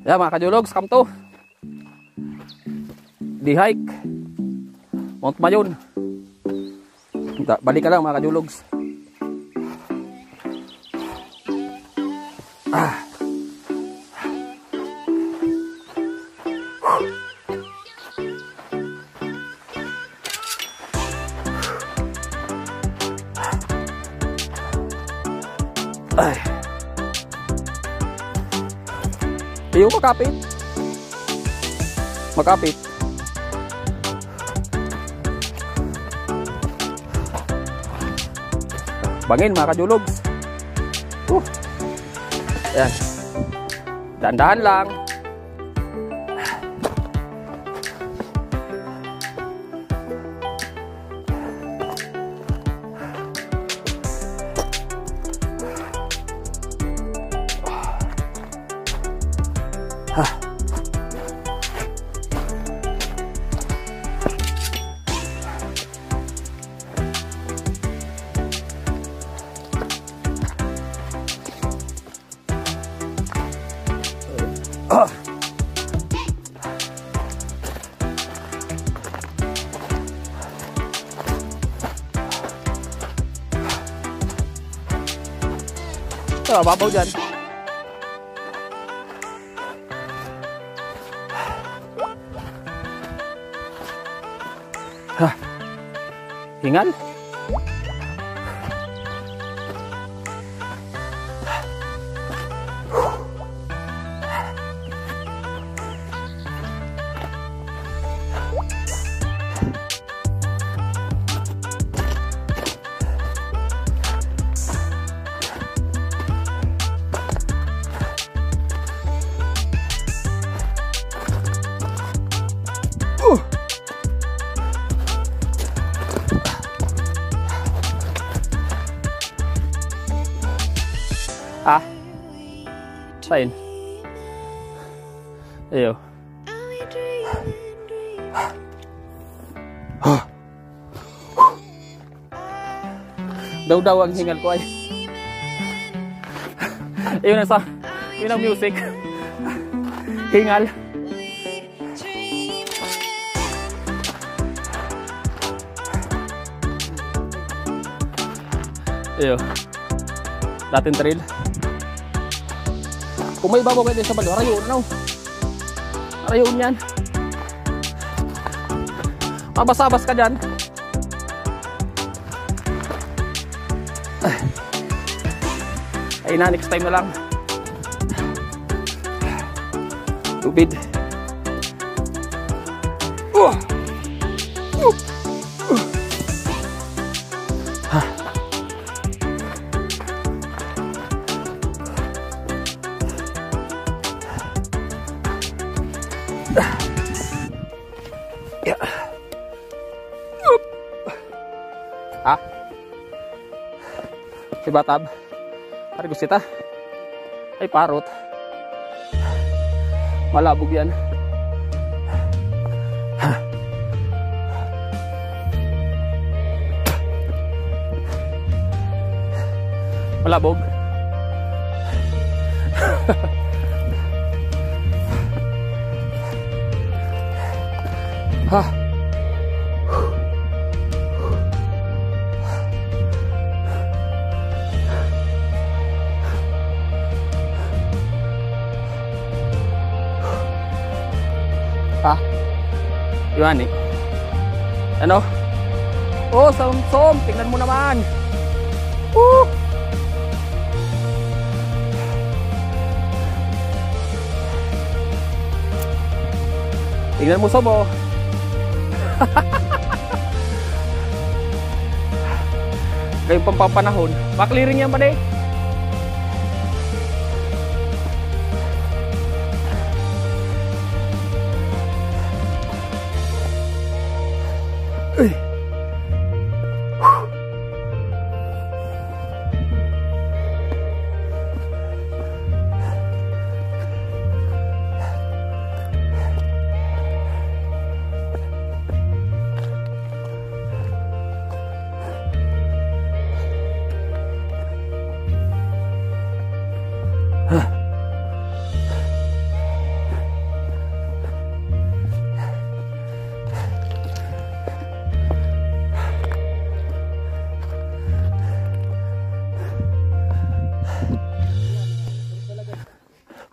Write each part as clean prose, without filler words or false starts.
Ya mga kajologs, come to di hike Mount Mayon. Balik ka lang mga kajologs. Ayaw makapit. Makapit. Bangin mga kajologs. Ayan. Dahan-dahan lang. Babaw dyan. Hingal. Sain. Ayo. Daw-daw ang hingal ko ay. Ayun ang music. Hingal. Ayo. Dating trail. Kung may babaw kayo din sa balo, arayon, ano? Arayon yan. Mabas-abas ka dyan. Ay na, next time na lang. Tubig. Si Batab. Hari gusita. Ay parot. Malabog yan. Malabog. Iwan eh. Ano? Oh, som-som. Tingnan mo naman. Tingnan mo, som, oh. Kayong pampapanahon. Makliring yan ba deh?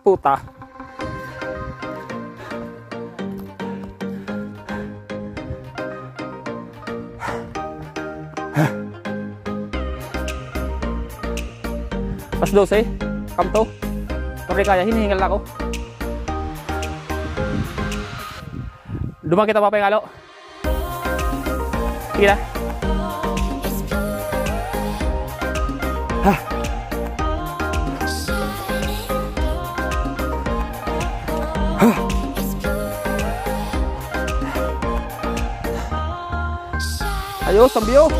puta. Pas 12, kamto. Pag kaya, hinihingal ako. Dumang kita pa pengalo. Sige na. Ayos, sambiyo.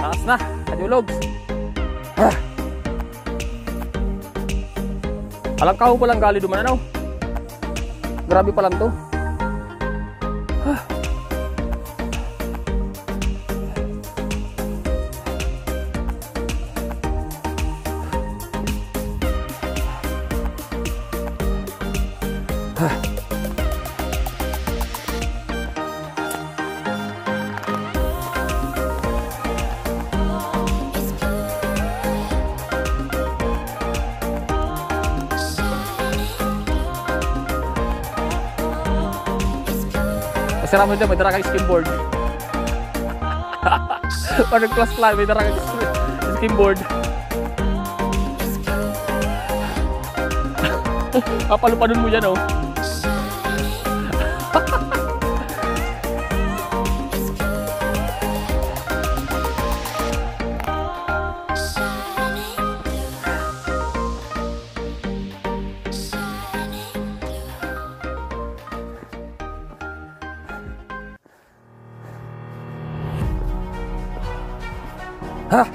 Taas na, kadulog. Alang kaho pa lang gali duman, ano? Grabe pa lang to. Masarap mo dyan, may dara kang skimboard. Pag nag-class plan, may dara kang skimboard. Papalupanon mo dyan, oh. Hah?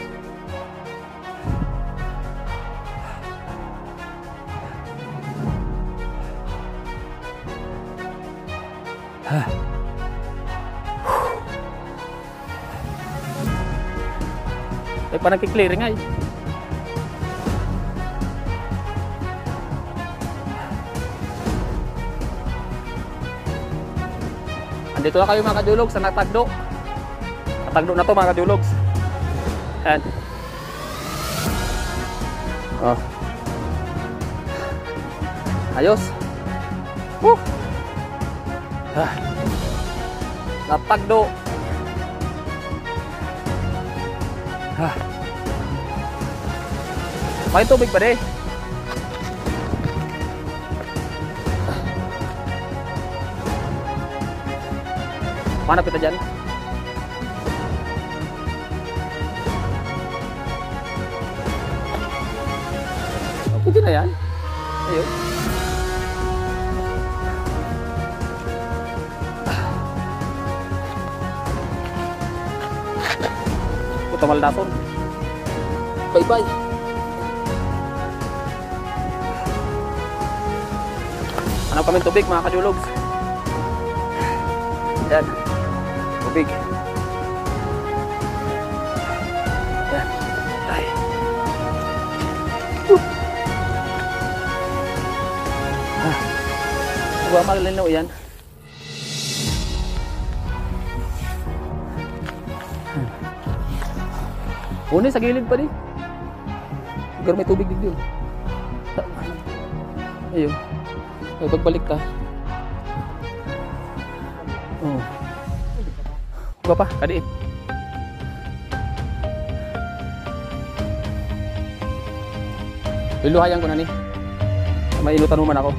Hah? Eh, parang kiklearing ay. Andito na kayo mga kadulog sa Natagdo. Natagdo na to mga kadulog. Ayan. Oh. Ayos. Natagdo. May tubig pa rin. Mana kita dyan? Pwede na yan. Ayun. Puta maldason. Bye-bye. Hanap kami tubig mga kadulog. Yan. Tubig. Yan. Ay. Huwag magalinaw yan. Una sa gilid pa rin. Pero may tubig din yun. Ayun. Ay, pagbalik ka. Oh. Huwag pa, kadiin. Liluhayan ko na ni. May inutan mo man ako.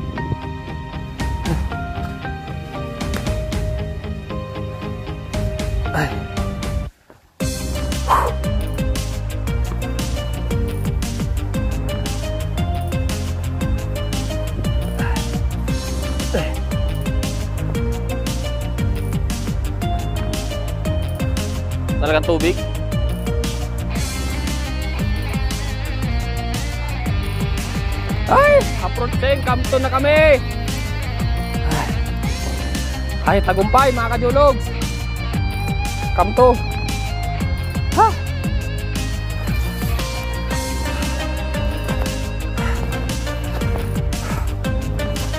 Ay. talagang tubig. Ay, approaching Campton na kami. Ay, tagumpay mga kajulogs. Campton. Ha.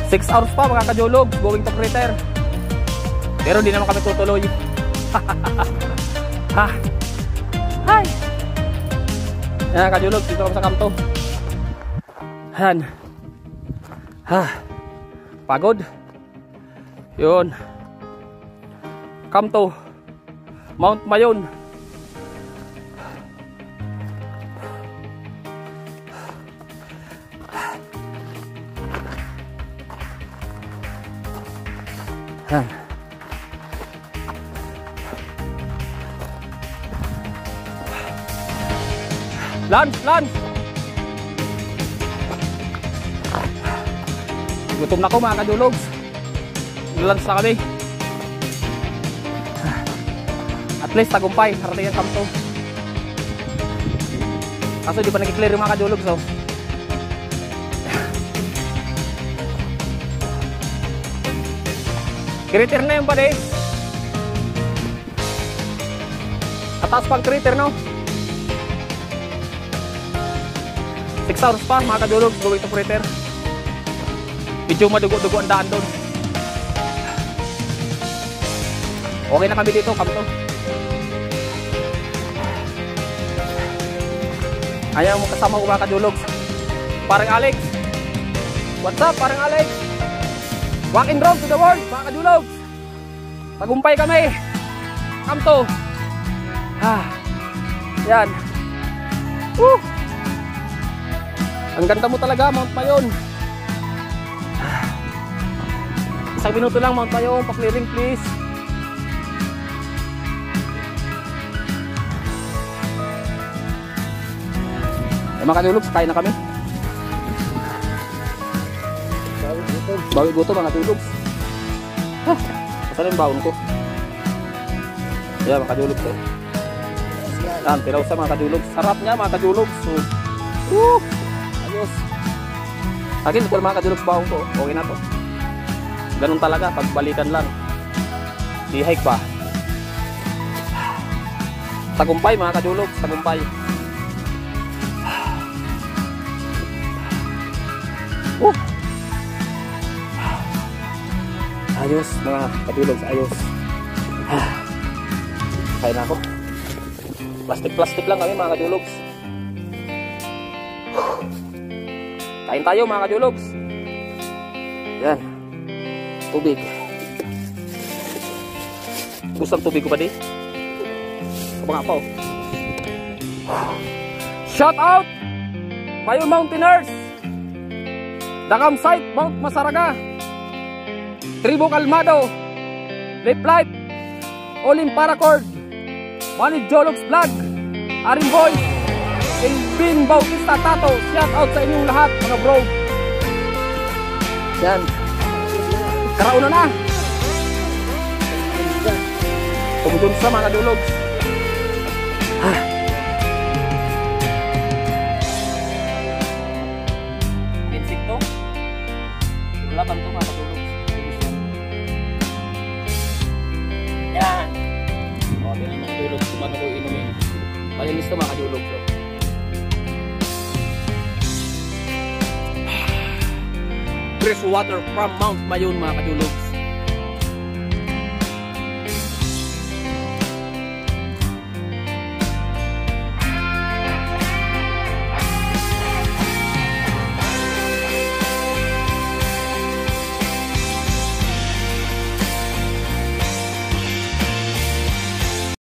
6 hours pa mga kajulogs going to crater. Pero di naman kami tutuloy. Ha. Hi. Yan kajulogs, dito kami sa Campton. Han. Ha. Pagod. Yun. Campton. Mount Mayon. Han. Lance. Gutom na ko mga kajulogs. Lance na kami. At least tagumpay, narating ang Campton. Kaso di pa nag-clear yung mga kajulogs, so. Crater na yung bade. Atas pang crater, no? 6 hours pa mga kajulogs going to crater. Medyo madugo-dugo ang daan doon. Okay na kami dito, Campton. Ayaw mo kasama ko mga kajulogs. Parang Alex. What's up, parang Alex? Walk in road to the world, mga kajulogs. Tagumpay kami. Campton. Yan. Ang ganda mo talaga, Mount Mayon. 1 minuto lang, Mount Mayon. Pa-clearing, please. Mga kajulogs, kain na kami. Bawi gutom mga kajulogs. Masarap yung baon ko. Yan mga kajulogs. Yan, tiraw sa mga kajulogs. Sarap niya mga kajulogs. Ayos. Akin ito mga kajulogs baon ko. Okay na to. Ganun talaga, pagbalikan lang. Di-hike pa. Tagumpay mga kajulogs, tagumpay. Ayos mga kajulogs, ayos. Kain na ako. Plastic lang kami mga kajulogs. Kain tayo mga kajulogs. Yan. Tubig. Gustong tubig ko pa di? Kapag pa oh. Shout out Mayon Mountaineers. The campsite Mount Masaraga, Tribo Calmado, Lip Life, Olim Paracord, Manid Jologs Vlog, Arin Boy, Elvin Bautista Tato. Shout out sa inyong lahat mga bro. Yan. Karauna na. Tumudun sa mga kajulogs. Insekto. Laban to mga kajulogs. Yan. O, din ang mga kajulogs. Kumano ko inumin. Malinis to mga kajulogs. Fresh water from Mount Mayon mga kajulogs.